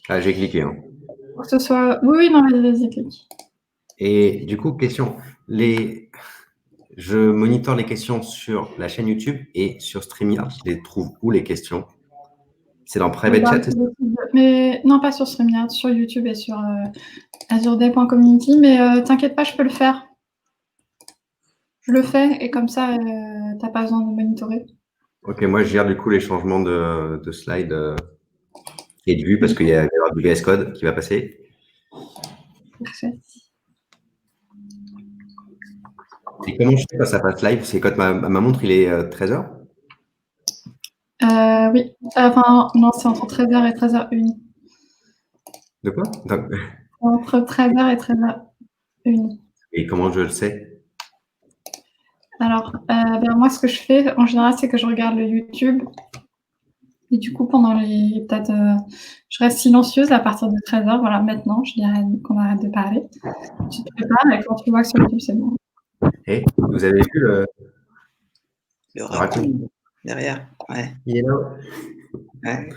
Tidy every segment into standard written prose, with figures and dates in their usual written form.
Ah, j'ai cliqué, hein. Pour que ce soit... Oui, non, vas-y, clique. Et du coup, question, je monitore les questions sur la chaîne YouTube et sur StreamYard. Je les trouve où les questions? C'est dans Private Chat, c'est ça? Mais non, pas sur StreamYard, sur YouTube et sur azurday.community, mais t'inquiète pas, je peux le faire. Je le fais et comme ça, t'as pas besoin de monitorer. Ok, moi je gère du coup les changements de slide et de vue parce qu'il y a du VS Code qui va passer. Parfait. Et comment je fais quand ça passe live? C'est quand ma montre il est 13h? Oui, enfin, non, c'est entre 13h et 13h01. De quoi? Entre 13h et 13h01. Et comment je le sais? Alors, moi, ce que je fais, en général, c'est que je regarde le YouTube. Et du coup, pendant les... Peut-être... je reste silencieuse à partir de 13h. Voilà, maintenant, je dirais qu'on arrête de parler. Tu te prépares et quand tu vois que sur YouTube, c'est bon. Et vous avez vu Le le raccoon? raccoon derrière, ouais. Il est là. Ouais.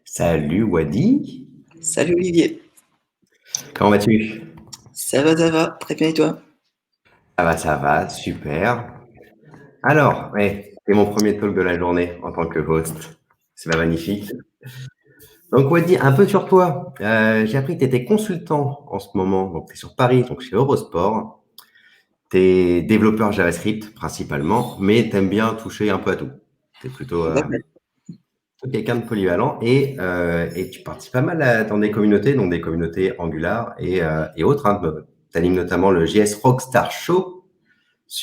Salut Wadi. Salut Olivier. Comment vas-tu? Ça va, très bien et toi? Ça va, super. Alors, ouais, c'est mon premier talk de la journée en tant que host. C'est pas magnifique. Donc Wadi, un peu sur toi. J'ai appris que tu étais consultant en ce moment. Donc tu es sur Paris, donc chez Eurosport. Tu es développeur JavaScript principalement, mais tu aimes bien toucher un peu à tout. Tu es plutôt D'accord. quelqu'un de polyvalent et tu participes pas mal dans des communautés, donc des communautés Angular et autres. Hein. Tu animes notamment le JS Rockstar Show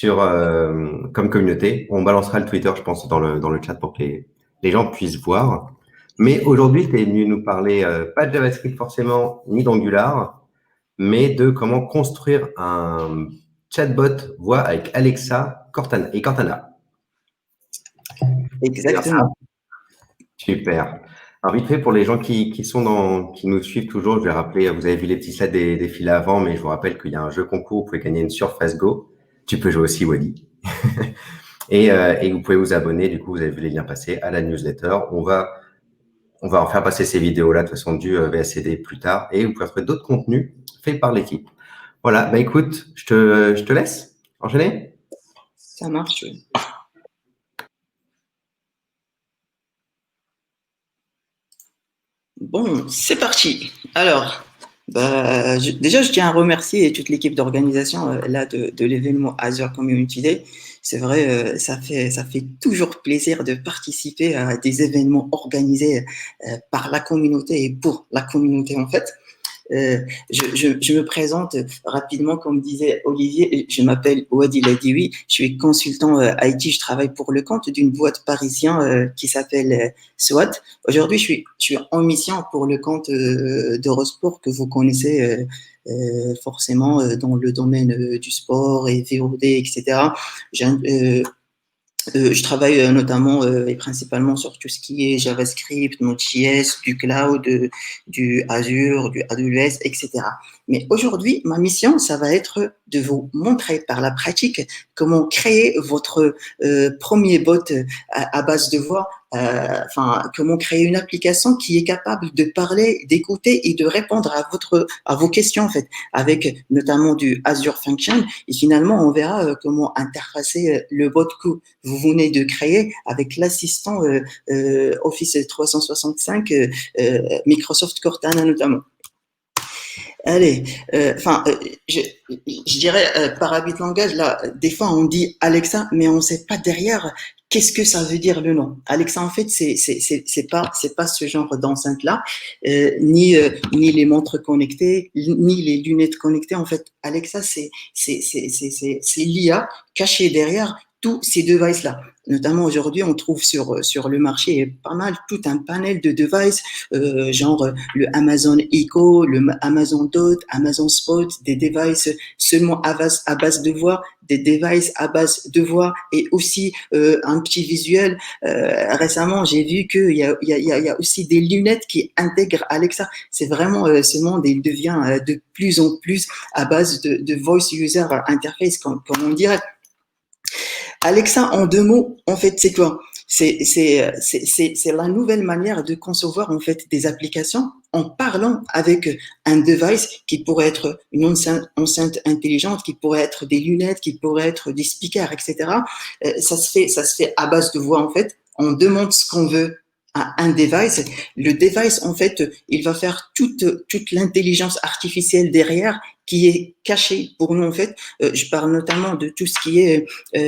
comme communauté. On balancera le Twitter, je pense, dans le chat pour que les gens puissent voir. Mais aujourd'hui, tu es venu nous parler pas de JavaScript forcément, ni d'Angular, mais de comment construire un chatbot voix avec Alexa Cortana, et Cortana. C'est bien ça? Exactement. Super. Alors, vite fait, pour les gens qui nous suivent toujours, je vais rappeler, vous avez vu les petits slides des filets avant, mais je vous rappelle qu'il y a un jeu concours, vous pouvez gagner une Surface Go. Tu peux jouer aussi, Wally. Et vous pouvez vous abonner, du coup, vous avez vu les liens passer à la newsletter. On va en faire passer ces vidéos-là, de toute façon, du VSCD plus tard, et vous pouvez trouver d'autres contenus faits par l'équipe. Voilà, bah écoute, je te laisse enchaîner. Ça marche. Bon, c'est parti. Alors, déjà, je tiens à remercier toute l'équipe d'organisation là de l'événement Azure Community Day. C'est vrai, ça fait toujours plaisir de participer à des événements organisés par la communauté et pour la communauté en fait. Je me présente rapidement, comme disait Olivier, je m'appelle Ouadi Ladiwi, je suis consultant IT, je travaille pour le compte d'une boîte parisienne qui s'appelle SWAT. Aujourd'hui, je suis en mission pour le compte d'Eurosport que vous connaissez forcément dans le domaine du sport et VOD, etc. Je travaille notamment et principalement sur tout ce qui est JavaScript, Node.js, du cloud, du Azure, du AWS, etc. Mais aujourd'hui, ma mission, ça va être de vous montrer par la pratique comment créer votre premier bot à base de voix, comment créer une application qui est capable de parler, d'écouter et de répondre à vos questions en fait, avec notamment du Azure Function. Et finalement, on verra comment interfacer le bot que vous venez de créer avec l'assistant Office 365 Microsoft Cortana notamment. Allez, je dirais par habit de langage, là, des fois on dit Alexa, mais on ne sait pas derrière qu'est-ce que ça veut dire le nom. Alexa, en fait, c'est pas ce genre d'enceinte-là, ni les montres connectées, ni les lunettes connectées. En fait, Alexa, c'est l'IA cachée derrière tous ces devices-là. Notamment aujourd'hui, on trouve sur le marché pas mal tout un panel de devices, genre le Amazon Echo, le Amazon Dot, Amazon Spot, des devices seulement à base de voix, des devices à base de voix et aussi un petit visuel. Récemment, j'ai vu qu'il y a aussi des lunettes qui intègrent Alexa. C'est vraiment ce monde, il devient de plus en plus à base de voice user interface, comme on dirait. Alexa, en deux mots, en fait, c'est quoi? C'est la nouvelle manière de concevoir en fait des applications en parlant avec un device qui pourrait être une enceinte intelligente, qui pourrait être des lunettes, qui pourrait être des speakers, etc. Ça se fait à base de voix en fait. On demande ce qu'on veut à un device. Le device, en fait, il va faire toute l'intelligence artificielle derrière qui est cachée pour nous, en fait. Je parle notamment de tout ce qui est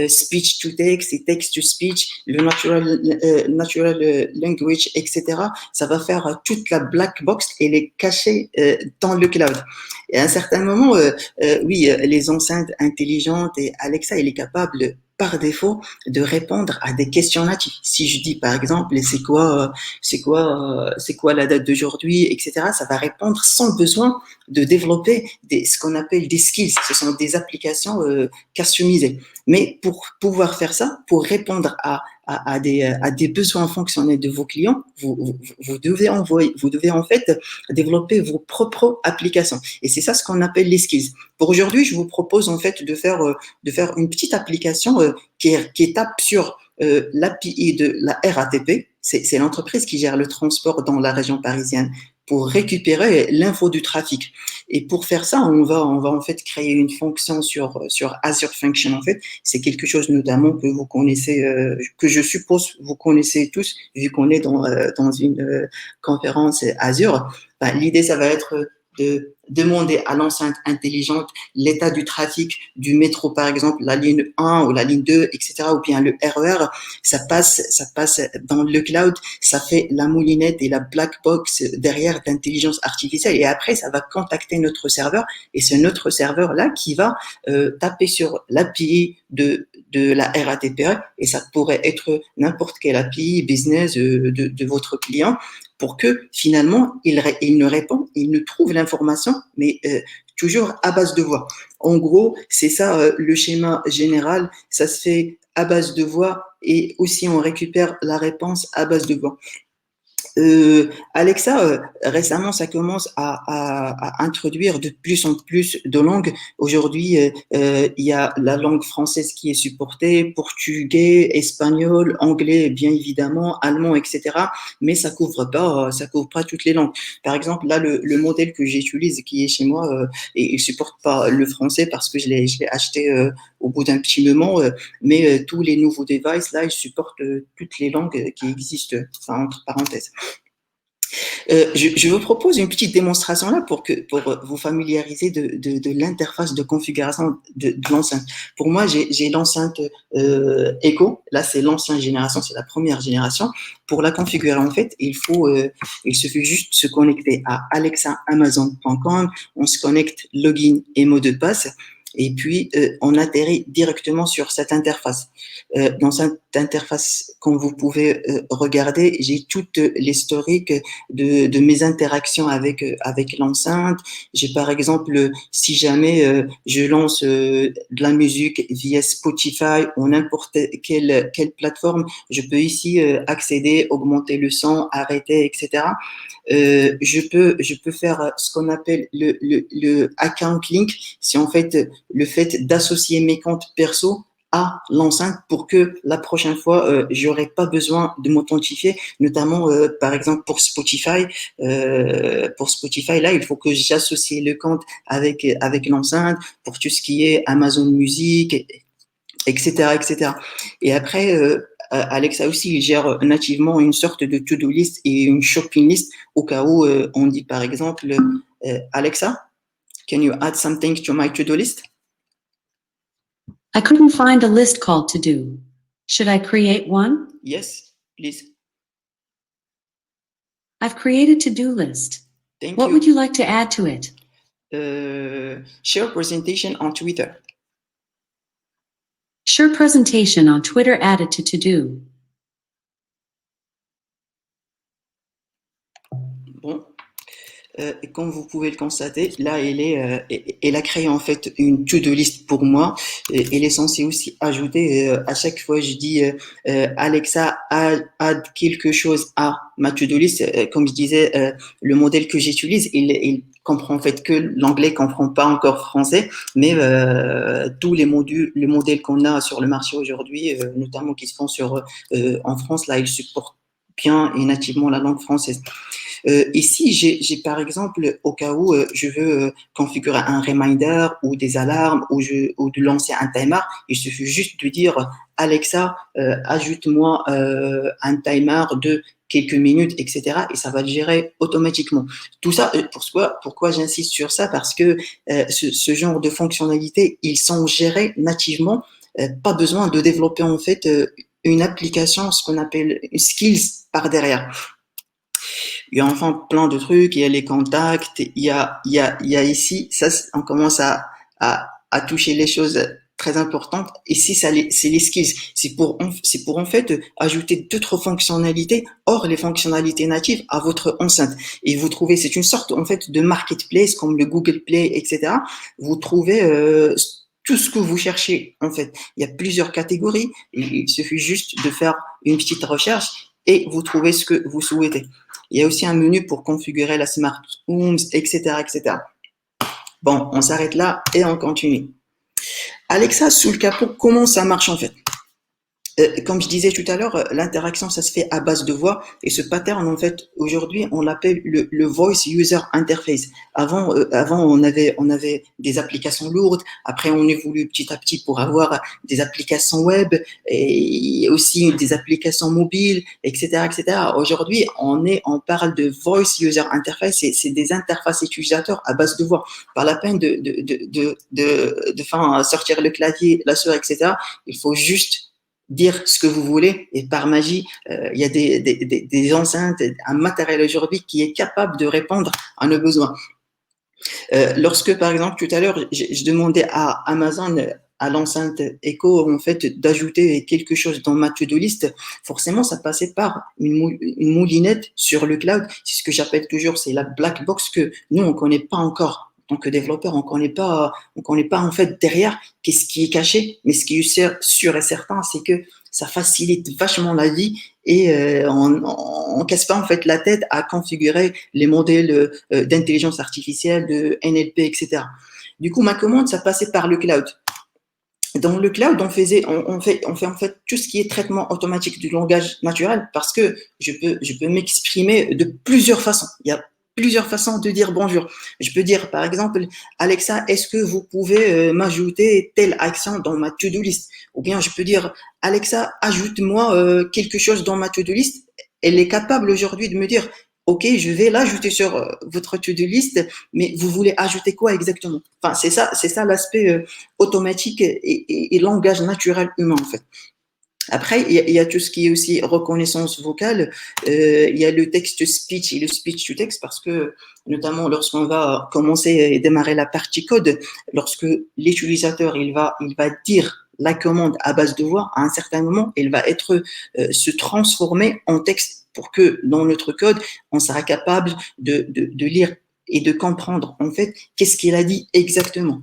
speech to text et text to speech, le natural language, etc. Ça va faire toute la black box et les cacher dans le cloud. Et à un certain moment, oui, les enceintes intelligentes et Alexa, il est capable par défaut de répondre à des questions natives. Si je dis par exemple c'est quoi la date d'aujourd'hui, etc. Ça va répondre sans besoin de développer ce qu'on appelle des skills. Ce sont des applications customisées. Mais pour pouvoir faire ça, pour répondre à des besoins fonctionnels de vos clients, vous devez en fait développer vos propres applications. Et c'est ça ce qu'on appelle les skills. Pour aujourd'hui, je vous propose en fait de faire une petite application qui tape sur l'API de la RATP. C'est l'entreprise qui gère le transport dans la région parisienne pour récupérer l'info du trafic. Et pour faire ça, on va en fait créer une fonction sur Azure Function. En fait, c'est quelque chose notamment que vous connaissez, que je suppose vous connaissez tous, vu qu'on est dans une conférence Azure. Ben, l'idée, ça va être de demander à l'enceinte intelligente l'état du trafic du métro, par exemple, la ligne 1 ou la ligne 2, etc., ou bien le RER, ça passe dans le cloud, ça fait la moulinette et la black box derrière d'intelligence artificielle, et après, ça va contacter notre serveur, et c'est notre serveur-là qui va taper sur l'API de la RATP, et ça pourrait être n'importe quelle API business de votre client, pour que finalement il ne trouve l'information, mais toujours à base de voix. En gros, c'est ça le schéma général. Ça se fait à base de voix et aussi on récupère la réponse à base de voix. Alexa, récemment, ça commence à introduire de plus en plus de langues. Aujourd'hui, il y a la langue française qui est supportée, portugais, espagnol, anglais, bien évidemment, allemand, etc. Mais ça couvre pas toutes les langues. Par exemple, là, le modèle que j'utilise, qui est chez moi, et il supporte pas le français parce que je l'ai acheté au bout d'un petit moment. Mais tous les nouveaux devices, là, ils supportent toutes les langues qui existent, enfin, entre parenthèses. Je vous propose une petite démonstration là pour vous familiariser de l'interface de configuration de l'enceinte. Pour moi, j'ai l'enceinte Echo. Là, c'est l'ancienne génération, c'est la première génération. Pour la configurer, en fait, il suffit juste de se connecter à alexaamazon.com. On se connecte login et mot de passe. Et puis, on atterrit directement sur cette interface. Dans cette interface, comme vous pouvez regarder, j'ai toute l'historique de mes interactions avec l'enceinte. J'ai par exemple, si jamais je lance de la musique via Spotify ou n'importe quelle plateforme, je peux ici accéder, augmenter le son, arrêter, etc. Je peux faire ce qu'on appelle le account link. C'est en fait le fait d'associer mes comptes perso à l'enceinte pour que la prochaine fois, j'aurai pas besoin de m'authentifier, notamment par exemple pour Spotify. Pour Spotify, là, il faut que j'associe le compte avec l'enceinte pour tout ce qui est Amazon Music, etc., etc. Et après, Alexa aussi, il gère nativement une sorte de to-do list et une shopping list au cas où on dit par exemple Alexa, Can you add something to my to-do list? I couldn't find a list called to do. Should I create one? Yes, please. I've created to-do list. Thank What you. would you like to add to it? Share presentation on Twitter. Share presentation on Twitter added to to-do. Bon. Et comme vous pouvez le constater, là, elle a créé en fait une to-do list pour moi. Et elle est censée aussi ajouter, à chaque fois, je dis Alexa, add quelque chose à ma to-do list. Comme je disais, le modèle que j'utilise, il comprend en fait que l'anglais, comprend pas encore français, mais tous les modèles qu'on a sur le marché aujourd'hui, notamment qui se font en France, là, ils supportent bien et nativement la langue française. Ici, j'ai par exemple, au cas où je veux configurer un reminder ou des alarmes ou de lancer un timer, il suffit juste de dire Alexa, ajoute-moi un timer de quelques minutes, etc. Et ça va le gérer automatiquement. Tout ça, pourquoi j'insiste sur ça? Parce que ce genre de fonctionnalités, ils sont gérés nativement. Pas besoin de développer en fait une application, ce qu'on appelle skills par derrière. Il y a enfin plein de trucs, il y a les contacts, il y a ici, ça, on commence à toucher les choses très importantes. Ici, c'est les skills. C'est pour en fait ajouter d'autres fonctionnalités hors les fonctionnalités natives à votre enceinte. Et vous trouvez, c'est une sorte en fait de marketplace comme le Google Play, etc. Vous trouvez tout ce que vous cherchez en fait. Il y a plusieurs catégories. Il suffit juste de faire une petite recherche et vous trouvez ce que vous souhaitez. Il y a aussi un menu pour configurer la Smart Homes, etc., etc. Bon, on s'arrête là et on continue. Alexa, sous le capot, comment ça marche en fait? Comme je disais tout à l'heure, l'interaction, ça se fait à base de voix. Et ce pattern, en fait, aujourd'hui, on l'appelle le Voice User Interface. Avant, on avait des applications lourdes. Après, on évolue petit à petit pour avoir des applications web et aussi des applications mobiles, etc., etc. Aujourd'hui, on parle de Voice User Interface. C'est des interfaces utilisateurs à base de voix. Pas la peine de sortir le clavier, la souris, etc. Il faut juste dire ce que vous voulez et par magie, il y a des enceintes, un matériel aujourd'hui qui est capable de répondre à nos besoins. Lorsque, par exemple, tout à l'heure, je demandais à Amazon, à l'enceinte Echo, en fait, d'ajouter quelque chose dans ma to-do list, forcément, ça passait par une moulinette sur le cloud. C'est ce que j'appelle toujours, c'est la black box que nous, on connaît pas encore. En tant que développeur, on connaît pas en fait derrière qu'est-ce qui est caché, mais ce qui est sûr et certain, c'est que ça facilite vachement la vie et on casse pas en fait la tête à configurer les modèles d'intelligence artificielle, de NLP, etc. Du coup, ma commande, ça passait par le cloud. Dans le cloud, on fait en fait tout ce qui est traitement automatique du langage naturel parce que je peux m'exprimer de plusieurs façons. Il y a plusieurs façons de dire bonjour. Je peux dire, par exemple, Alexa, est-ce que vous pouvez m'ajouter telle action dans ma to-do list? Ou bien je peux dire, Alexa, ajoute-moi quelque chose dans ma to-do list. Elle est capable aujourd'hui de me dire, OK, je vais l'ajouter sur votre to-do list, mais vous voulez ajouter quoi exactement? Enfin, c'est ça l'aspect automatique et langage naturel humain, en fait. Après, il y a tout ce qui est aussi reconnaissance vocale. Il y a le text-to-speech et le speech-to-text parce que, notamment lorsqu'on va commencer et démarrer la partie code, lorsque l'utilisateur il va dire la commande à base de voix, à un certain moment, elle va se transformer en texte pour que dans notre code, on sera capable de lire et de comprendre en fait qu'est-ce qu'il a dit exactement.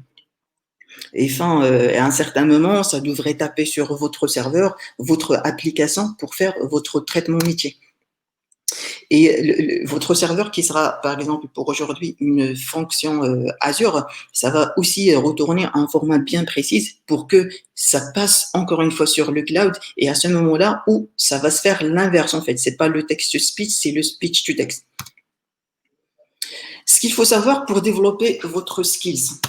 Et à un certain moment, ça devrait taper sur votre serveur, votre application pour faire votre traitement métier. Et votre serveur qui sera, par exemple, pour aujourd'hui, une fonction Azure, ça va aussi retourner un format bien précis pour que ça passe encore une fois sur le cloud. Et à ce moment-là, où ça va se faire l'inverse, en fait. C'est pas le text-to-speech, c'est le speech-to-text. Ce qu'il faut savoir pour développer votre skills.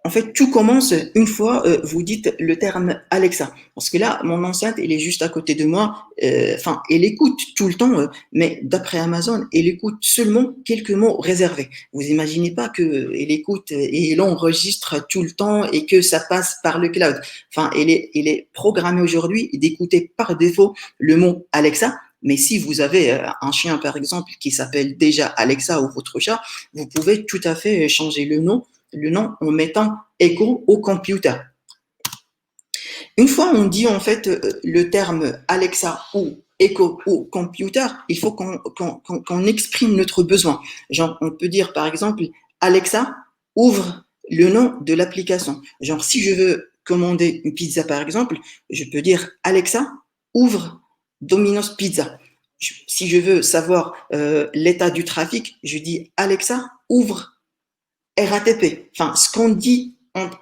en fait, tout commence une fois vous dites le terme Alexa. Parce que là, mon enceinte, elle est juste à côté de moi. Enfin, elle écoute tout le temps, mais d'après Amazon, elle écoute seulement quelques mots réservés. Vous imaginez pas que elle écoute et elle enregistre tout le temps et que ça passe par le cloud. Enfin, elle est programmée aujourd'hui d'écouter par défaut le mot Alexa. Mais si vous avez un chien, par exemple, qui s'appelle déjà Alexa ou votre chat, vous pouvez tout à fait changer le nom en mettant Echo au computer. Une fois on dit en fait le terme Alexa ou Echo ou computer, il faut qu'on exprime notre besoin. Genre, on peut dire par exemple Alexa, ouvre le nom de l'application. Genre, si je veux commander une pizza par exemple, je peux dire Alexa, ouvre Domino's Pizza. Si je veux savoir l'état du trafic, je dis Alexa, ouvre RATP. Enfin, ce qu'on dit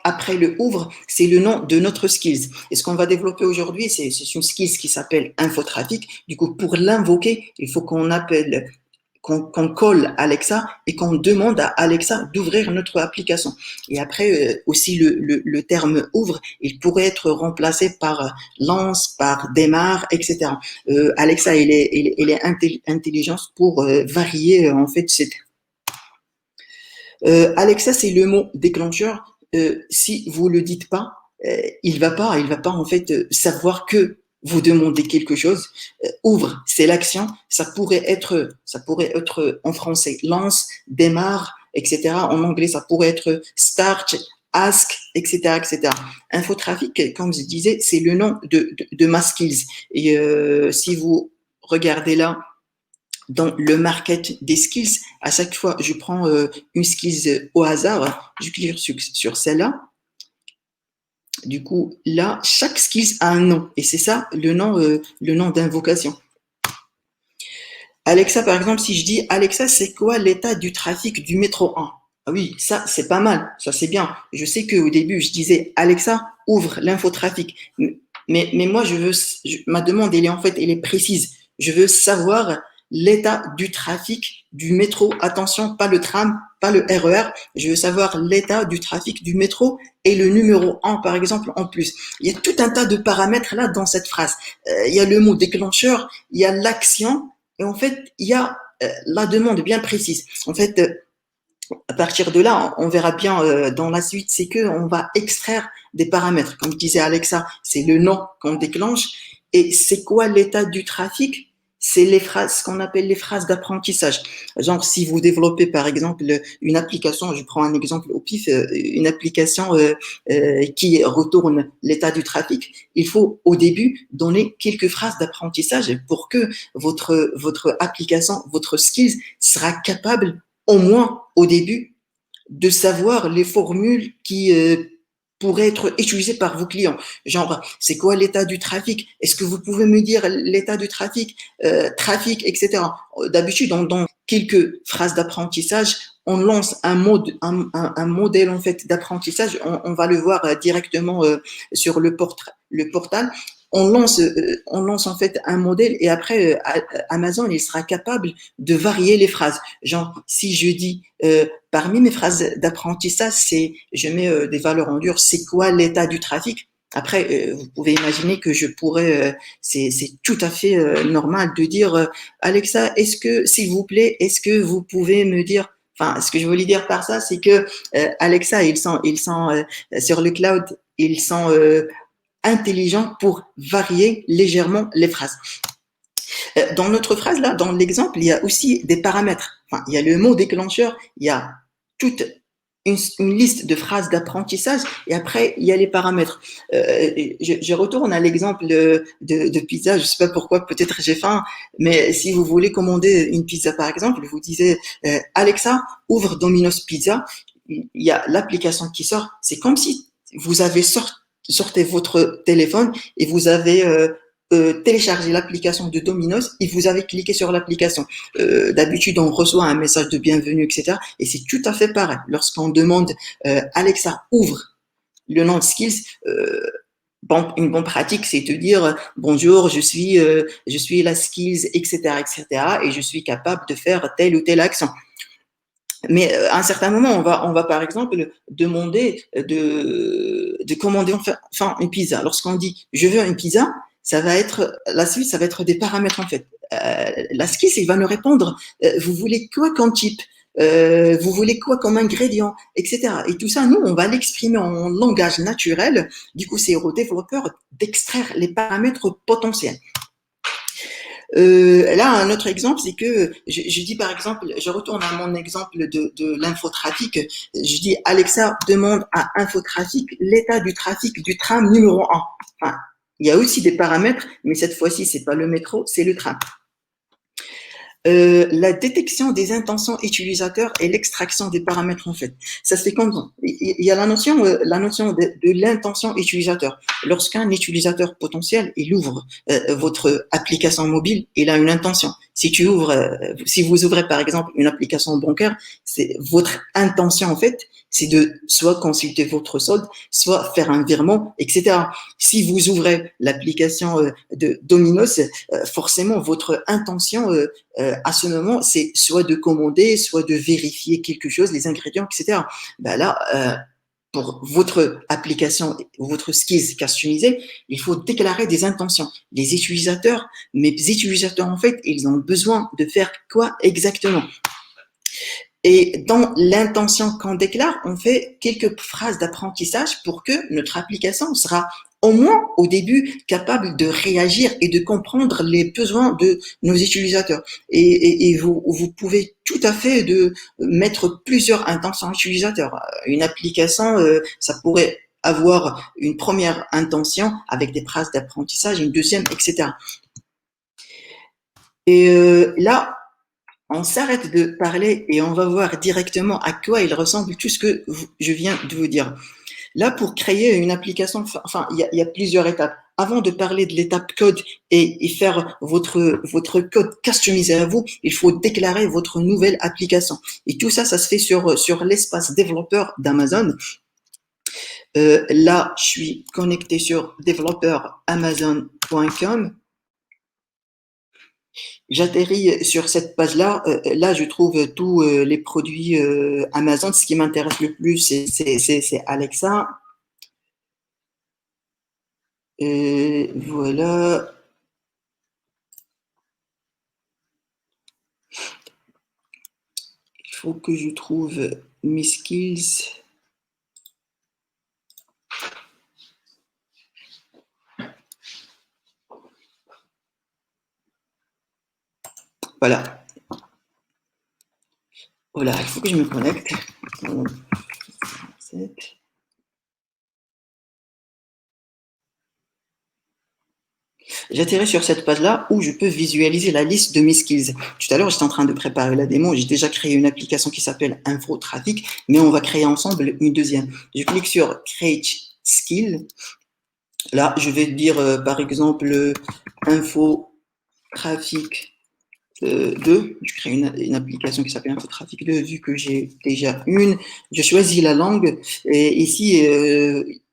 après le ouvre, c'est le nom de notre skills. Et ce qu'on va développer aujourd'hui, c'est une skills qui s'appelle infotrafic. Du coup, pour l'invoquer, il faut qu'on appelle, qu'on colle Alexa et qu'on demande à Alexa d'ouvrir notre application. Et après, aussi le terme ouvre, il pourrait être remplacé par lance, par démarre, etc. Alexa, elle est intelligence pour varier en fait cette Alexa, c'est le mot déclencheur. Si vous le dites pas, il va pas en fait savoir que vous demandez quelque chose. Ouvre, c'est l'action. Ça pourrait être en français lance, démarre, etc. En anglais, ça pourrait être start, ask, etc., etc. Infotrafic, comme je disais, c'est le nom de ma skills. Et si vous regardez là dans le market des skills, à chaque fois, je prends une skills au hasard, je clique sur celle-là. Du coup, là, chaque skills a un nom et c'est ça le nom d'invocation. Alexa, par exemple, si je dis Alexa, c'est quoi l'état du trafic du métro 1? Ah oui, ça, c'est pas mal, ça, c'est bien. Je sais qu'au début, je disais Alexa, ouvre l'infotrafic. Mais moi, ma demande, elle est précise. Je veux savoir l'état du trafic du métro. Attention, pas le tram, pas le RER. Je veux savoir l'état du trafic du métro et le numéro 1, par exemple, en plus. Il y a tout un tas de paramètres là dans cette phrase. Il y a le mot déclencheur, il y a l'action et en fait, il y a la demande bien précise. En fait, à partir de là, on verra bien dans la suite, c'est que on va extraire des paramètres. Comme disait Alexa, c'est le nom qu'on déclenche. Et c'est quoi l'état du trafic? C'est les phrases, ce qu'on appelle les phrases d'apprentissage. Genre, si vous développez par exemple une application, je prends un exemple au pif, une application qui retourne l'état du trafic, il faut au début donner quelques phrases d'apprentissage pour que votre application, votre skills sera capable au moins au début de savoir les formules qui pourraient être utilisées par vos clients. Genre, c'est quoi l'état du trafic? Est-ce que vous pouvez me dire l'état du trafic, trafic, etc. D'habitude, dans quelques phrases d'apprentissage, on lance un modèle en fait d'apprentissage. On va le voir directement sur le portal. On lance en fait un modèle et après Amazon il sera capable de varier les phrases. Genre si je dis parmi mes phrases d'apprentissage, je mets des valeurs en dur. C'est quoi l'état du trafic? Après, vous pouvez imaginer que je pourrais, c'est tout à fait normal de dire Alexa, s'il vous plaît, est-ce que vous pouvez me dire Enfin, ce que je voulais dire par ça, c'est que Alexa, ils sont sur le cloud, ils sont intelligents pour varier légèrement les phrases. Dans notre phrase là, dans l'exemple, il y a aussi des paramètres. Enfin, il y a le mot déclencheur, il y a toute une liste de phrases d'apprentissage et après il y a les paramètres. Je retourne à l'exemple de pizza. Je sais pas pourquoi, peut-être j'ai faim, mais si vous voulez commander une pizza par exemple, vous disiez Alexa, ouvre Domino's Pizza. Il y a l'application qui sort. C'est comme si vous avez sortez votre téléphone et vous avez téléchargé l'application de Domino's et vous avez cliqué sur l'application. D'habitude, on reçoit un message de bienvenue, etc. Et c'est tout à fait pareil. Lorsqu'on demande Alexa, ouvre le nom de skills, une bonne pratique, c'est de dire bonjour, je suis la skills, etc., etc. Et je suis capable de faire telle ou telle action. Mais à un certain moment, on va par exemple demander de commander enfin une pizza. Lorsqu'on dit je veux une pizza, ça va être la suite, ça va être des paramètres en fait. La skills, il va nous répondre vous voulez quoi comme type, vous voulez quoi comme ingrédient, etc. Et tout ça, nous, on va l'exprimer en langage naturel. Du coup, c'est au développeur d'extraire les paramètres potentiels. Là, un autre exemple, c'est que je dis par exemple, je retourne à mon exemple de l'infotrafic. Je dis Alexa demande à Infotrafic l'état du trafic du tram numéro 1. Enfin, il y a aussi des paramètres, mais cette fois-ci, c'est pas le métro, c'est le tram. La détection des intentions utilisateurs et l'extraction des paramètres en fait. Ça se fait comme ça. Il y a la notion de l'intention utilisateur. Lorsqu'un utilisateur potentiel il ouvre votre application mobile, il a une intention. Si vous ouvrez par exemple une application bancaire, c'est votre intention en fait, c'est de soit consulter votre solde, soit faire un virement, etc. Si vous ouvrez l'application de Domino's, forcément votre intention à ce moment, c'est soit de commander, soit de vérifier quelque chose, les ingrédients, etc. Ben là, pour votre application, votre skills customisé, il faut déclarer des intentions. Les utilisateurs, mes utilisateurs, en fait, ils ont besoin de faire quoi exactement? Et dans l'intention qu'on déclare, on fait quelques phrases d'apprentissage pour que notre application sera au moins au début capable de réagir et de comprendre les besoins de nos utilisateurs. Et vous pouvez tout à fait de mettre plusieurs intentions utilisateurs. Une application, ça pourrait avoir une première intention avec des phrases d'apprentissage, une deuxième, etc. Et là, on s'arrête de parler et on va voir directement à quoi il ressemble tout ce que je viens de vous dire. Là, pour créer une application, enfin, il y a plusieurs étapes. Avant de parler de l'étape code et faire votre code customisé à vous, il faut déclarer votre nouvelle application. Et tout ça, ça se fait sur l'espace développeur d'Amazon. Là, je suis connecté sur développeramazon.com. J'atterris sur cette page-là. Là, je trouve tous les produits Amazon. Ce qui m'intéresse le plus, c'est Alexa. Et voilà. Il faut que je trouve mes skills. Voilà. Voilà, il faut que je me connecte. J'atterris sur cette page-là où je peux visualiser la liste de mes skills. Tout à l'heure, j'étais en train de préparer la démo. J'ai déjà créé une application qui s'appelle Infotrafic, mais on va créer ensemble une deuxième. Je clique sur Create Skill. Là, je vais dire, par exemple, Infotrafic 2. Je crée une application qui s'appelle Infotrafic 2, vu que j'ai déjà une. Je choisis la langue. Et ici,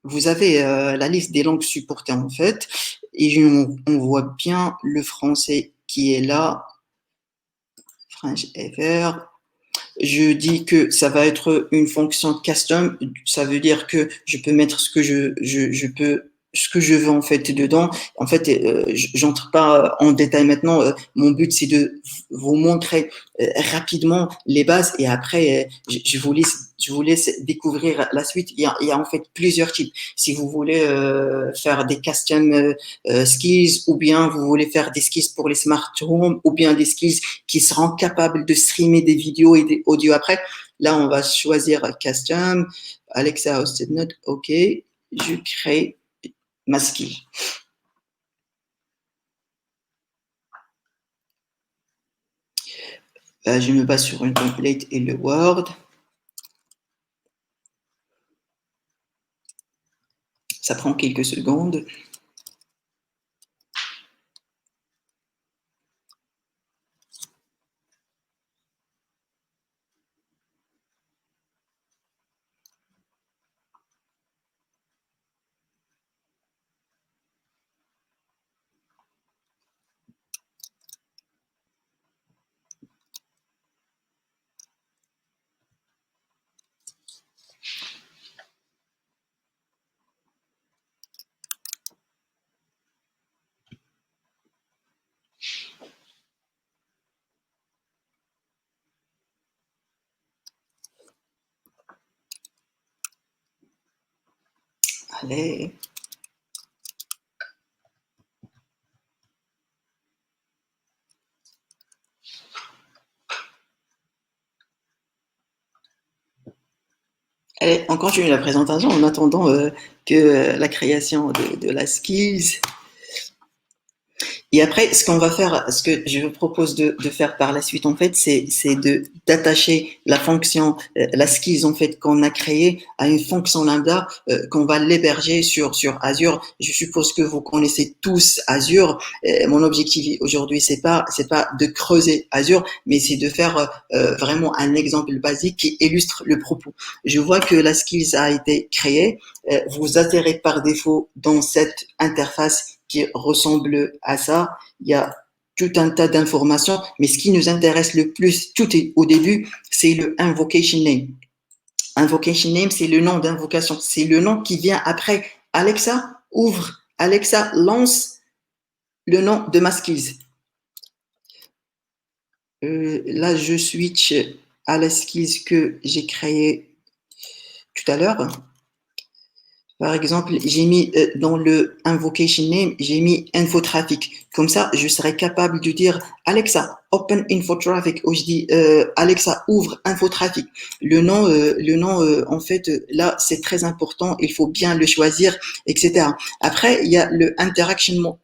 vous avez la liste des langues supportées, en fait. Et on voit bien le français qui est là. French FR. Je dis que ça va être une fonction custom. Ça veut dire que je peux mettre ce que ce que je veux en fait dedans. En fait, j'entre pas en détail maintenant. Mon but c'est de vous montrer rapidement les bases et après je vous laisse découvrir la suite. Il y a en fait plusieurs types. Si vous voulez faire des custom skills ou bien vous voulez faire des skills pour les smart home ou bien des skills qui seront capables de streamer des vidéos et des audios après. Là, on va choisir custom, Alexa hosted node, OK. Je crée ma skill. Je me base sur une template et le Word. Ça prend quelques secondes. Allez. Allez, on continue la présentation en attendant que la création de la skills. Et après, ce qu'on va faire, ce que je vous propose de faire par la suite, en fait, c'est d'attacher la fonction, la skills, en fait, qu'on a créée à une fonction lambda qu'on va l'héberger sur Azure. Je suppose que vous connaissez tous Azure. Mon objectif aujourd'hui, c'est pas de creuser Azure, mais c'est de faire vraiment un exemple basique qui illustre le propos. Je vois que la skills a été créée. Vous atterrez par défaut dans cette interface qui ressemble à ça. Il y a tout un tas d'informations, mais ce qui nous intéresse le plus tout au début, c'est le invocation name. Invocation name, c'est le nom d'invocation. C'est le nom qui vient après. Alexa, ouvre. Alexa, lance le nom de ma skills. Là, je switch à la skills que j'ai créée tout à l'heure. Par exemple, j'ai mis dans le invocation name, j'ai mis infotraffic. Comme ça, je serai capable de dire Alexa, open infotraffic. Ou je dis Alexa, ouvre infotraffic. Le nom, en fait, là, c'est très important. Il faut bien le choisir, etc. Après, il y a le interaction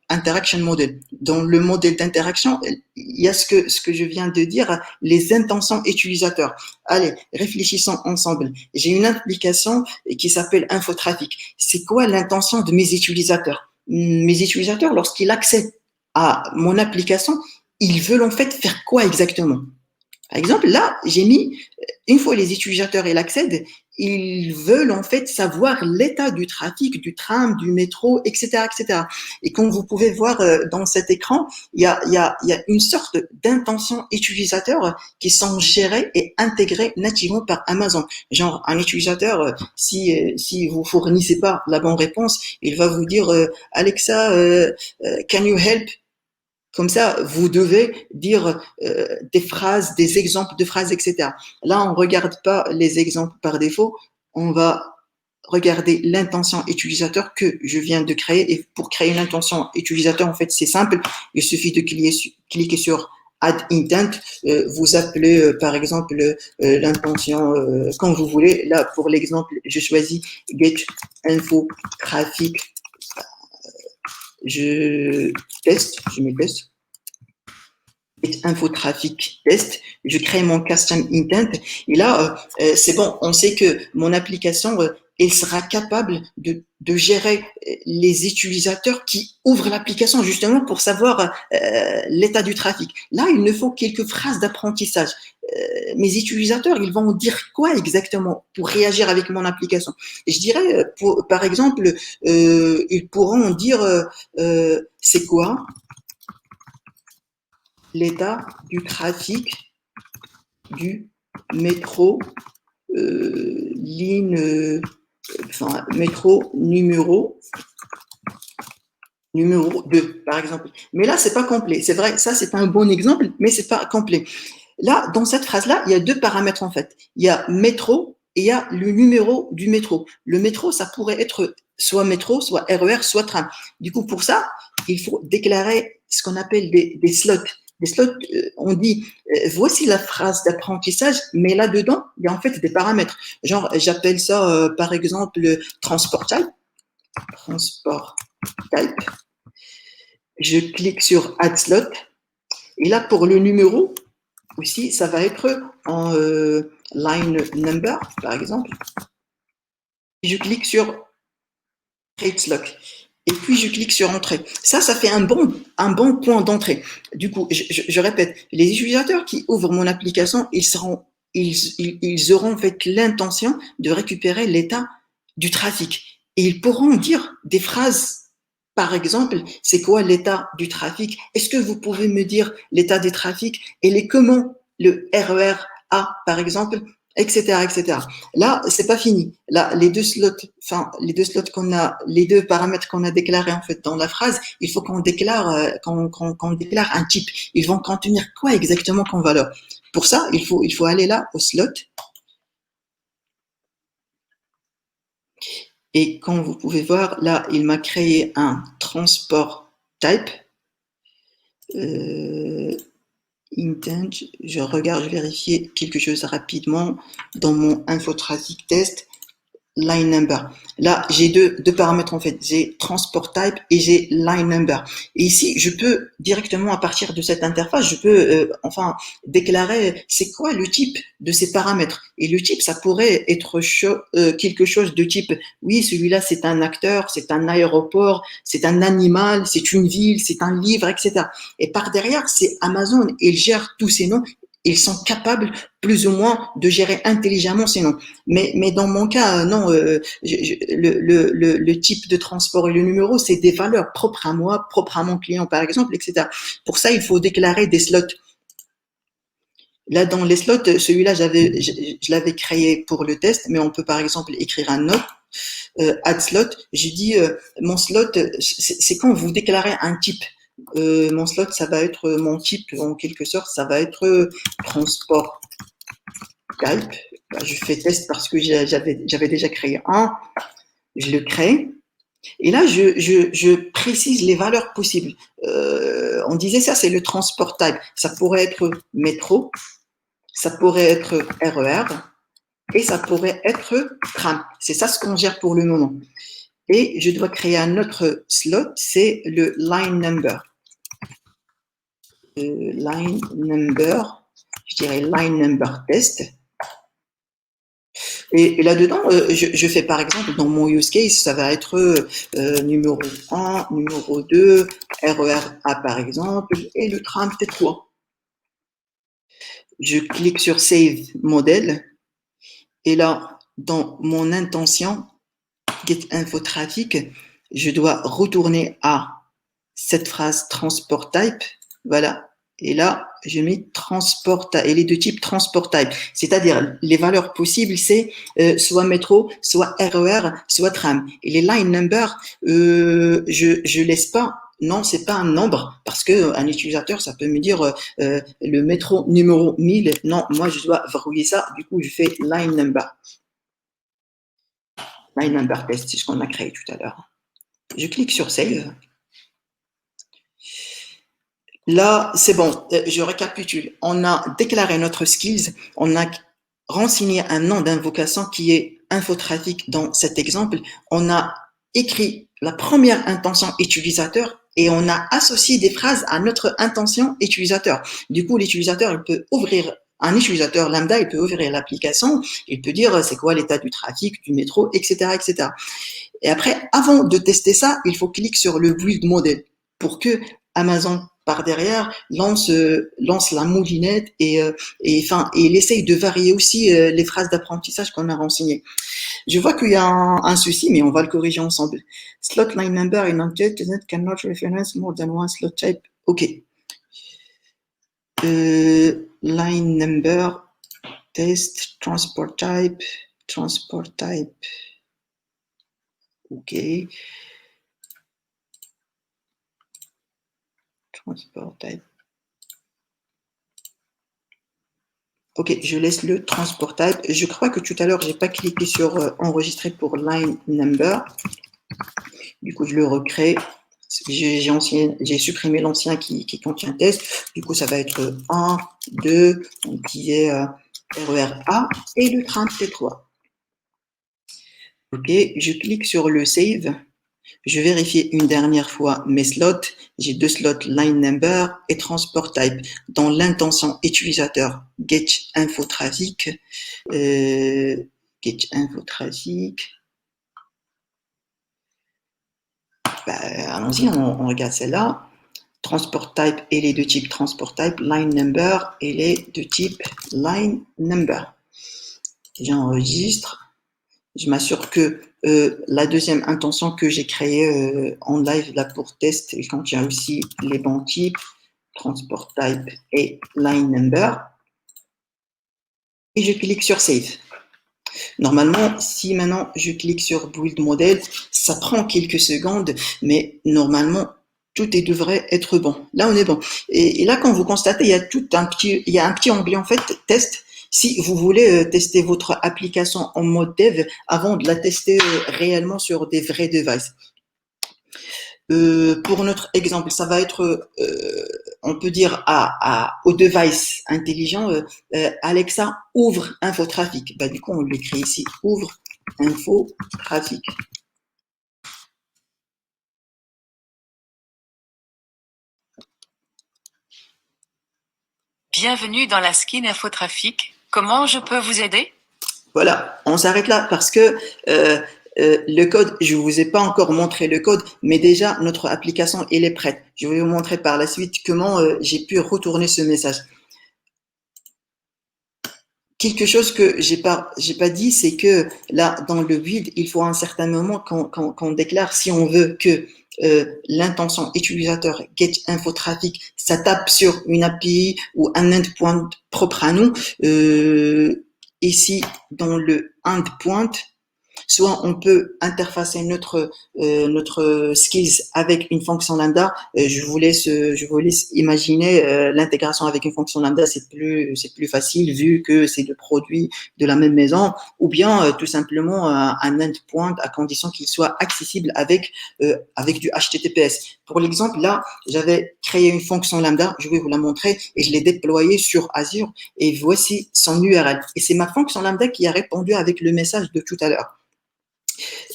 model. Dans le modèle d'interaction, il y a ce que je viens de dire, les intentions utilisateurs. Allez, réfléchissons ensemble. J'ai une application qui s'appelle Infotraffic. C'est quoi l'intention de mes utilisateurs? Mes utilisateurs, lorsqu'ils accèdent à mon application, ils veulent en fait faire quoi exactement? Par exemple, là, j'ai mis, une fois les utilisateurs ils accèdent, ils veulent en fait savoir l'état du trafic, du tram, du métro, etc., etc. Et comme vous pouvez voir dans cet écran, il y a une sorte d'intention utilisateur qui sont gérées et intégrées nativement par Amazon. Genre, un utilisateur, si vous fournissez pas la bonne réponse, il va vous dire Alexa, can you help? Comme ça, vous devez dire des phrases, des exemples de phrases, etc. Là, on ne regarde pas les exemples par défaut, on va regarder l'intention utilisateur que je viens de créer. Et pour créer une intention utilisateur, en fait, c'est simple. Il suffit de cliquer sur Add Intent. Vous appelez, par exemple, l'intention quand vous voulez. Là, pour l'exemple, je choisis Get Info Traffic. Je mets test. Infotraffic test, je crée mon custom intent et là c'est bon, on sait que mon application elle sera capable de gérer les utilisateurs qui ouvrent l'application justement pour savoir l'état du trafic. Là, il me faut quelques phrases d'apprentissage. Mes utilisateurs, ils vont dire quoi exactement pour réagir avec mon application? Et je dirais, par exemple, ils pourront dire c'est quoi l'état du trafic du métro métro numéro 2, par exemple. Mais là, c'est pas complet. C'est vrai, ça, c'est un bon exemple, mais c'est pas complet. Là, dans cette phrase-là, il y a deux paramètres, en fait. Il y a métro et il y a le numéro du métro. Le métro, ça pourrait être soit métro, soit RER, soit tram. Du coup, pour ça, il faut déclarer ce qu'on appelle des slots. Des slots, on dit, voici la phrase d'apprentissage, mais là-dedans, il y a en fait des paramètres. Genre, j'appelle ça, par exemple, transport type. Transport type. Je clique sur Add slot. Et là, pour le numéro, aussi, ça va être en line number, par exemple. Je clique sur Create slot. Et puis, je clique sur Entrée. Ça fait un bon point d'entrée. Du coup, je répète, les utilisateurs qui ouvrent mon application, ils auront en fait l'intention de récupérer l'état du trafic. Et ils pourront dire des phrases, par exemple, c'est quoi l'état du trafic? Est-ce que vous pouvez me dire l'état du trafic? Et comment le RER A, par exemple, etc., etc. Là, c'est pas fini. Là, les deux slots qu'on a, les deux paramètres qu'on a déclarés en fait dans la phrase, il faut qu'on déclare, qu'on déclare un type. Ils vont contenir quoi exactement comme valeur? Pour ça, il faut aller là au slot. Et comme vous pouvez voir, là, il m'a créé un transport type. Intent, je regarde, je vérifie quelque chose rapidement dans mon infotraffic test. Line number. Là, j'ai deux paramètres en fait. J'ai transport type et j'ai line number. Et ici, je peux directement à partir de cette interface, je peux déclarer c'est quoi le type de ces paramètres. Et le type, ça pourrait être quelque chose de type oui, celui-là c'est un acteur, c'est un aéroport, c'est un animal, c'est une ville, c'est un livre, etc. Et par derrière, c'est Amazon. Il gère tous ces noms. Ils sont capables plus ou moins de gérer intelligemment ces noms. Mais dans mon cas, non, le type de transport et le numéro, c'est des valeurs propres à moi, propres à mon client, par exemple, etc. Pour ça, il faut déclarer des slots. Là, dans les slots, celui-là, je l'avais créé pour le test, mais on peut, par exemple, écrire un note, add slot. J'ai dit, mon slot, c'est quand vous déclarez un type. Mon slot, ça va être mon type, en quelque sorte, ça va être transport type. Je fais test parce que j'avais déjà créé un. Je le crée. Et là, je précise les valeurs possibles. On disait ça, c'est le transport type. Ça pourrait être métro, ça pourrait être RER et ça pourrait être tram. C'est ça ce qu'on gère pour le moment. Et je dois créer un autre slot, c'est le line number. Line number, je dirais line number test. Et là-dedans, je fais par exemple, dans mon use case, ça va être numéro 1, numéro 2, RER A par exemple, et le tram T3. Je clique sur Save Model, et là, dans mon intention, Get Info Traffic, je dois retourner à cette phrase Transport Type, voilà. Et là, je mets transport type, et les deux types transport type. C'est-à-dire, les valeurs possibles, c'est soit métro, soit RER, soit tram. Et les line number, je laisse pas, non, c'est pas un nombre, parce que un utilisateur, ça peut me dire le métro numéro 1000. Non, moi, je dois verrouiller ça. Du coup, je fais line number. Line number test, c'est ce qu'on a créé tout à l'heure. Je clique sur Save. Là, c'est bon, je récapitule. On a déclaré notre skills, on a renseigné un nom d'invocation qui est infotraffic dans cet exemple. On a écrit la première intention utilisateur et on a associé des phrases à notre intention utilisateur. Du coup, l'utilisateur, il peut ouvrir, un utilisateur lambda, il peut ouvrir l'application, il peut dire c'est quoi l'état du trafic, du métro, etc., etc. Et après, avant de tester ça, il faut cliquer sur le build model pour que Amazon par derrière lance la moulinette et il essaye de varier aussi les phrases d'apprentissage qu'on a renseignées. Je vois qu'il y a un souci, mais on va le corriger ensemble. Slot line number in object cannot reference more than one slot type. Ok. Line number test transport type. Ok. Transport type. Ok, je laisse le transport type. Je crois que tout à l'heure, j'ai pas cliqué sur enregistrer pour line number. Du coup, je le recrée. J'ai supprimé l'ancien qui contient test. Du coup, ça va être 1, 2, qui est RER A et le tram T3. Ok, je clique sur le save. Je vérifie une dernière fois mes slots. J'ai deux slots line number et transport type. Dans l'intention utilisateur get info traffic, allons-y, on regarde celle-là. Transport type et les deux types transport type, line number et les deux types line number. J'enregistre. Je m'assure que la deuxième intention que j'ai créée en live là pour test, elle contient aussi les bons types, transport type et line number. Et je clique sur Save. Normalement, si maintenant je clique sur Build Model, ça prend quelques secondes, mais normalement, tout devrait être bon. Là, on est bon. Et là, quand vous constatez, il y a un petit onglet en fait, test. si vous voulez tester votre application en mode dev avant de la tester réellement sur des vrais devices. Pour notre exemple, ça va être, on peut dire au device intelligent, Alexa, ouvre infotrafic. Bah, du coup, on l'écrit ici, ouvre infotrafic. Bienvenue dans la skin Infotrafic. Comment je peux vous aider? Voilà, on s'arrête là parce que le code, je vous ai pas encore montré le code, mais déjà notre application elle est prête. Je vais vous montrer par la suite comment j'ai pu retourner ce message. Quelque chose que j'ai pas dit, c'est que là dans le build, il faut à un certain moment qu'on déclare si on veut que l'intention utilisateur get infotrafic, ça tape sur une API ou un endpoint propre à nous. Ici dans le endpoint, soit on peut interfacer notre skills avec une fonction lambda. Je vous laisse imaginer l'intégration avec une fonction lambda, c'est plus facile vu que c'est le produit de la même maison, ou bien tout simplement un endpoint à condition qu'il soit accessible avec du HTTPS. Pour l'exemple là, j'avais créé une fonction lambda, je vais vous la montrer et je l'ai déployée sur Azure et voici son URL. Et c'est ma fonction lambda qui a répondu avec le message de tout à l'heure.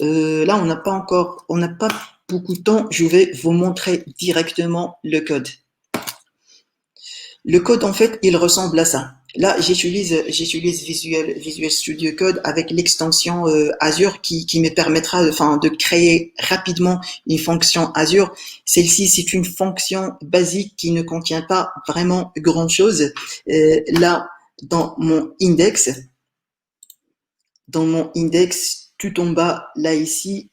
Là, on n'a pas beaucoup de temps. Je vais vous montrer directement le code. Le code, en fait, il ressemble à ça. Là, j'utilise Visual Studio Code avec l'extension Azure qui me permettra de créer rapidement une fonction Azure. Celle-ci, c'est une fonction basique qui ne contient pas vraiment grand-chose. Là, dans mon index, tout en bas, là, ici,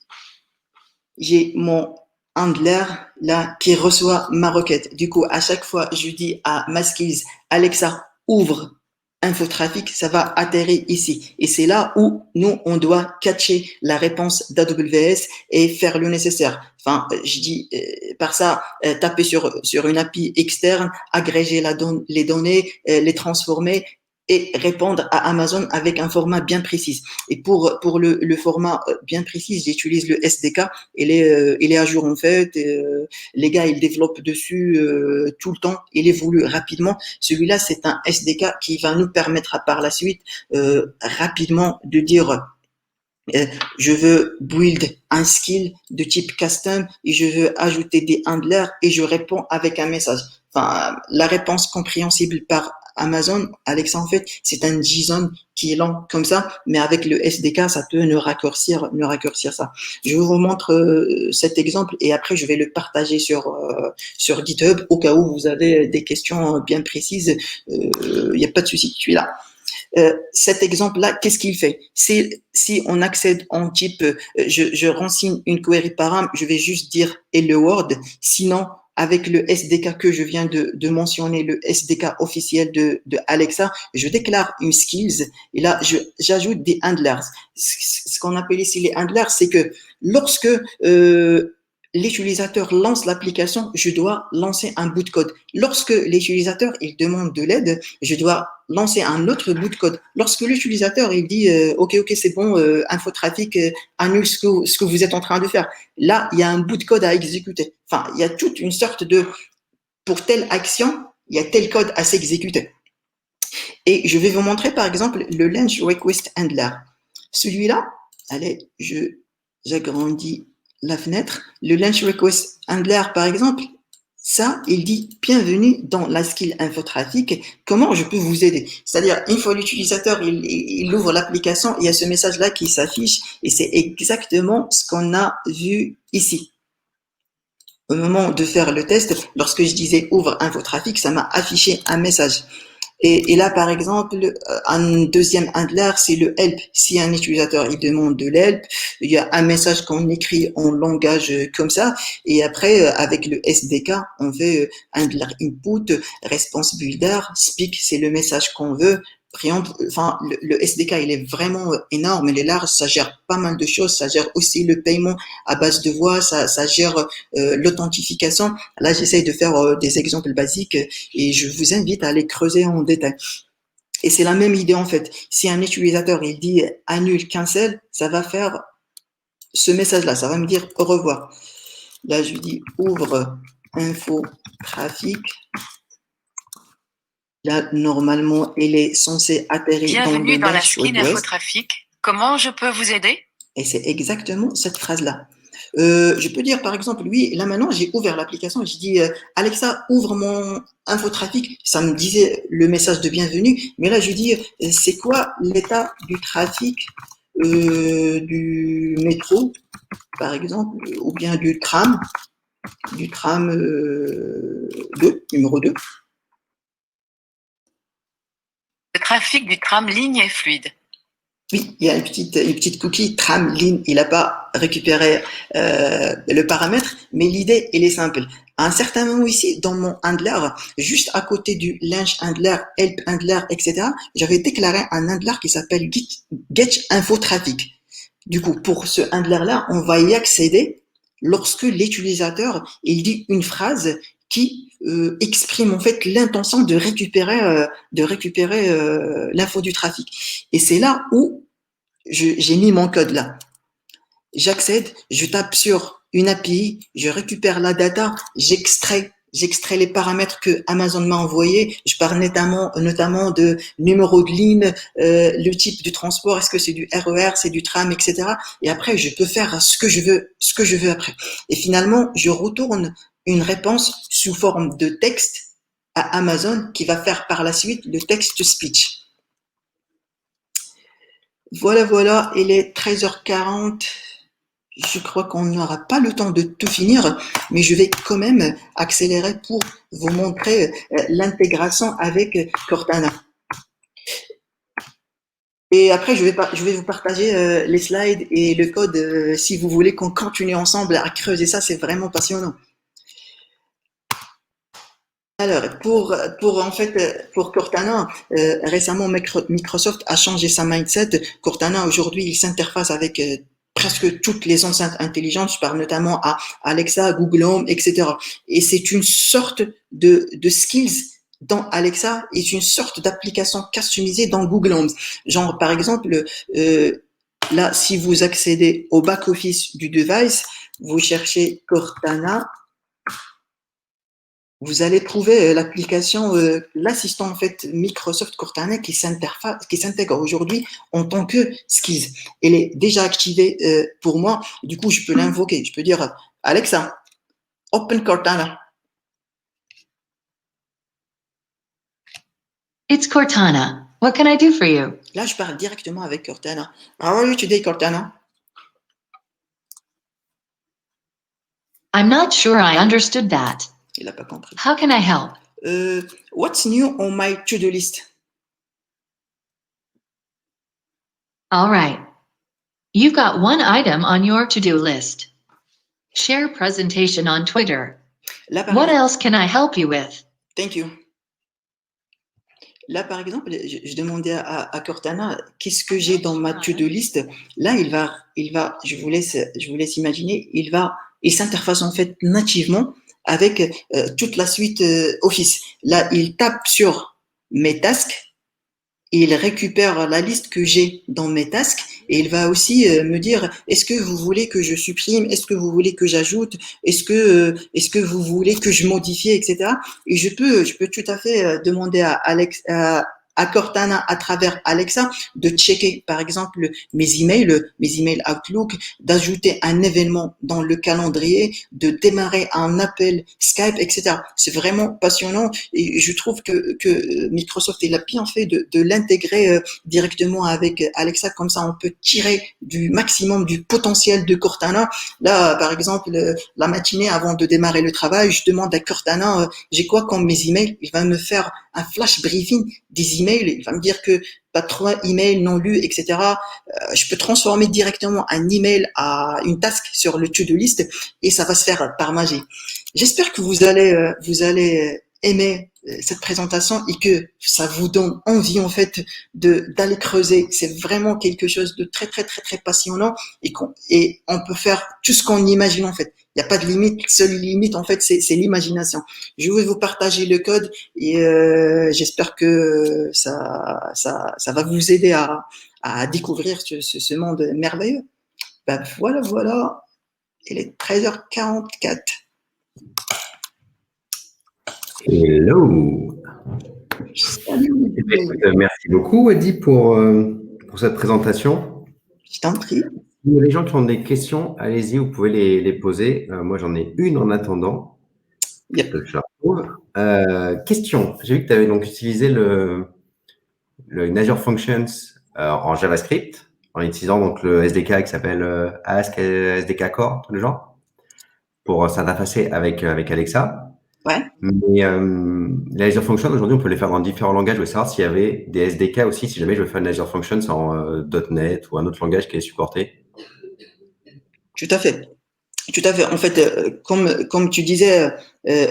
j'ai mon handler, là, qui reçoit ma requête. Du coup, à chaque fois, je dis à ma skills, Alexa, ouvre infotrafic, ça va atterrir ici. Et c'est là où nous, on doit catcher la réponse d'AWS et faire le nécessaire. Enfin, je dis par ça, taper sur une API externe, agréger les données, les transformer et répondre à Amazon avec un format bien précis. Et pour le format bien précis, j'utilise le SDK. Il est à jour en fait. Les gars, ils développent dessus tout le temps. Il évolue rapidement. Celui-là, c'est un SDK qui va nous permettre par la suite rapidement de dire je veux build un skill de type custom et je veux ajouter des handlers et je réponds avec un message. Enfin, la réponse compréhensible par Amazon, Alexa, en fait, c'est un JSON qui est lent comme ça, mais avec le SDK, ça peut nous raccourcir ça. Je vous montre cet exemple et après, je vais le partager sur GitHub au cas où vous avez des questions bien précises. Il n'y a pas de souci, je suis là. Cet exemple-là, qu'est-ce qu'il fait? Si on accède en type, je renseigne une query param, je vais juste dire hello world. Sinon, avec le SDK que je viens de mentionner, le SDK officiel de Alexa, je déclare une skills et là, j'ajoute des handlers. Ce qu'on appelle ici les handlers, c'est que lorsque l'utilisateur lance l'application, je dois lancer un bout de code. Lorsque l'utilisateur il demande de l'aide, je dois lancer un autre bout de code. Lorsque l'utilisateur il dit OK, c'est bon, infotrafic annule ce que vous êtes en train de faire. Là, il y a un bout de code à exécuter. Enfin, il y a toute une sorte de pour telle action, il y a tel code à s'exécuter. Et je vais vous montrer par exemple le launch request handler. Celui-là, allez, j'agrandis la fenêtre. Le launch request handler, par exemple, ça, il dit bienvenue dans la skill infotrafic. Comment je peux vous aider? C'est-à-dire, une fois l'utilisateur, il ouvre l'application, il y a ce message-là qui s'affiche et c'est exactement ce qu'on a vu ici. Au moment de faire le test, lorsque je disais ouvre infotrafic, ça m'a affiché un message. Et là, par exemple, un deuxième handler, c'est le help. Si un utilisateur il demande de l'help, il y a un message qu'on écrit en langage comme ça. Et après, avec le SDK, on fait handler input, response builder, speak, c'est le message qu'on veut. Enfin, le SDK, il est vraiment énorme, il est large, ça gère pas mal de choses, ça gère aussi le paiement à base de voix, ça gère l'authentification. Là, j'essaye de faire des exemples basiques et je vous invite à aller creuser en détail. Et c'est la même idée en fait. Si un utilisateur il dit annule, cancel, ça va faire ce message-là. Ça va me dire au revoir. Là, je dis ouvre info trafic. Là, normalement, elle est censée atterrir dans Bienvenue le dans la dashboard skin West. infotrafic. Comment je peux vous aider? Et c'est exactement cette phrase-là. Je peux dire, par exemple, oui, là maintenant, j'ai ouvert l'application, j'ai dit, Alexa, ouvre mon infotrafic. Ça me disait le message de bienvenue. Mais là, je dis, c'est quoi l'état du trafic du métro, par exemple, ou bien du tram 2, numéro 2. Le trafic du tram ligne est fluide. Oui, il y a une petite cookie tram ligne. Il n'a pas récupéré le paramètre, mais l'idée, elle est simple. À un certain moment ici, dans mon handler, juste à côté du launch handler, help handler, etc., j'avais déclaré un handler qui s'appelle get info traffic. Du coup, pour ce handler-là, on va y accéder lorsque l'utilisateur il dit une phrase qui exprime en fait l'intention de récupérer l'info du trafic. Et c'est là où j'ai mis mon code là. J'accède, je tape sur une API, je récupère la data, j'extrais les paramètres que Amazon m'a envoyés. Je parle notamment de numéro de ligne, le type du transport, est-ce que c'est du RER, c'est du tram, etc. Et après, je peux faire ce que je veux après. Et finalement, je retourne une réponse sous forme de texte à Amazon qui va faire par la suite le text-to-speech. Voilà, il est 13h40. Je crois qu'on n'aura pas le temps de tout finir, mais je vais quand même accélérer pour vous montrer l'intégration avec Cortana. Et après, je vais vous partager les slides et le code si vous voulez qu'on continue ensemble à creuser ça, c'est vraiment passionnant. Alors, pour Cortana, récemment, Microsoft a changé sa mindset. Cortana, aujourd'hui, il s'interface avec presque toutes les enceintes intelligentes. Je parle notamment à Alexa, Google Home, etc. Et c'est une sorte de skills dans Alexa et une sorte d'application customisée dans Google Home. Genre, par exemple, là, si vous accédez au back-office du device, vous cherchez Cortana, vous allez trouver l'application, l'assistant en fait Microsoft Cortana qui s'intègre aujourd'hui en tant que skills. Elle est déjà activée pour moi. Du coup, je peux l'invoquer. Je peux dire Alexa, open Cortana. It's Cortana. What can I do for you? Là, je parle directement avec Cortana. How are you today, Cortana? I'm not sure I understood that. Il n'a pas compris. How can I help? What's new on my to-do list? All right. You've got one item on your to-do list. Share presentation on Twitter. Là, What else can I help you with? Thank you. Là, par exemple, je demandais à Cortana qu'est-ce que j'ai dans ma to-do list. Là, il va, je vous laisse imaginer, il s'interface en fait nativement avec toute la suite Office. Là, il tape sur mes tasks, il récupère la liste que j'ai dans mes tasks et il va aussi me dire est-ce que vous voulez que je supprime, est-ce que vous voulez que j'ajoute, est-ce que vous voulez que je modifie, etc. Et je peux tout à fait demander à Cortana à travers Alexa de checker par exemple mes emails Outlook, d'ajouter un événement dans le calendrier, de démarrer un appel Skype, etc. C'est vraiment passionnant et je trouve que Microsoft il a bien fait de l'intégrer directement avec Alexa, comme ça on peut tirer du maximum du potentiel de Cortana. Là par exemple la matinée avant de démarrer le travail, je demande à Cortana j'ai quoi comme mes emails, il va me faire un flash briefing des emails, il va me dire que pas 3 emails non lus, etc. Je peux transformer directement un email à une task sur le to-do list et ça va se faire par magie. J'espère que vous allez aimer cette présentation et que ça vous donne envie en fait d'aller creuser. C'est vraiment quelque chose de très très très très passionnant et on peut faire tout ce qu'on imagine en fait. Il n'y a pas de limite. Seule limite en fait, c'est l'imagination. Je vais vous partager le code et j'espère que ça va vous aider à découvrir ce monde merveilleux. Ben voilà. Il est 13h44. Hello. Salut. Merci beaucoup, Wadi, pour cette présentation. Je t'en prie. Les gens qui ont des questions, allez-y, vous pouvez les poser. Moi, j'en ai une en attendant. Yep. Je la retrouve. Question. J'ai vu que tu avais donc utilisé le Azure Functions en JavaScript en utilisant donc le SDK qui s'appelle Ask SDK Core, tout le genre, pour s'interfacer avec Alexa. Ouais. Mais les Azure Functions, aujourd'hui, on peut les faire dans différents langages. Je voulais savoir s'il y avait des SDK aussi, si jamais je veux faire une Azure Functions en .NET ou un autre langage qui est supporté. Tout à fait. En fait, comme tu disais,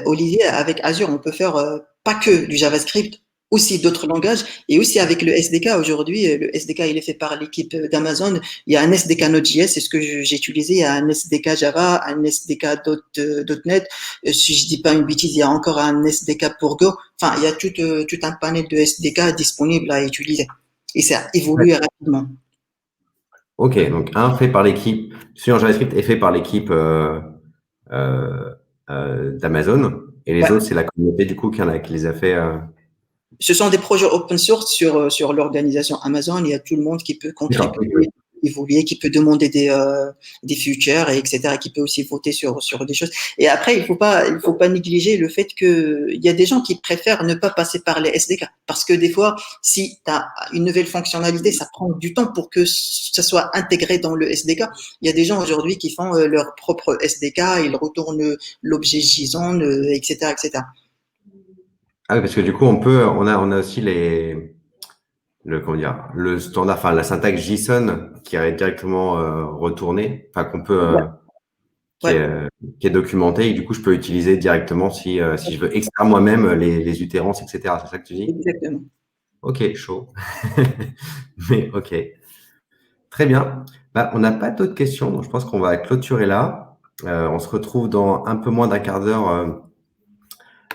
Olivier, avec Azure, on peut faire pas que du JavaScript, aussi d'autres langages, et aussi avec le SDK. Aujourd'hui, le SDK, il est fait par l'équipe d'Amazon. Il y a un SDK Node.js, c'est ce que j'ai utilisé. Il y a un SDK Java, un SDK .NET. Si je dis pas une bêtise, il y a encore un SDK pour Go. Enfin, il y a tout un panel de SDK disponible à utiliser. Et ça évolue rapidement. Ok, donc un fait par l'équipe, celui en JavaScript est fait par l'équipe d'Amazon, et les autres, c'est la communauté du coup qui les a fait. Ce sont des projets open source sur l'organisation Amazon. Il y a tout le monde qui peut contribuer, évoluer, qui peut demander des features, et etc., qui peut aussi voter sur des choses. Et après, il faut pas négliger le fait qu'il y a des gens qui préfèrent ne pas passer par les SDK. Parce que des fois, si tu as une nouvelle fonctionnalité, ça prend du temps pour que ça soit intégré dans le SDK. Il y a des gens aujourd'hui qui font leur propre SDK, ils retournent l'objet JSON, etc., etc. Ah oui, parce que du coup, on a aussi le standard, enfin la syntaxe JSON qui est directement retournée, enfin qu'on peut, qui est documentée, et du coup, je peux utiliser directement si je veux extraire moi-même les utérances, etc. C'est ça que tu dis? Exactement. Ok, chaud. Mais ok. Très bien. Bah, on n'a pas d'autres questions, donc je pense qu'on va clôturer là. On se retrouve dans un peu moins d'un quart d'heure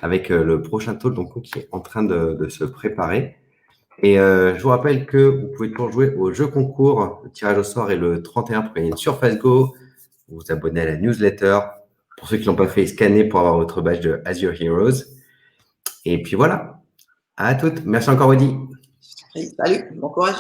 avec le prochain talk donc, qui est en train de se préparer. Et je vous rappelle que vous pouvez toujours jouer au jeu concours. Le tirage au sort est le 31 pour gagner une Surface Go. Vous vous abonnez à la newsletter. Pour ceux qui ne l'ont pas fait, scannez pour avoir votre badge de Azure Heroes. Et puis voilà. À toutes. Merci encore, Wadi. Salut, bon courage.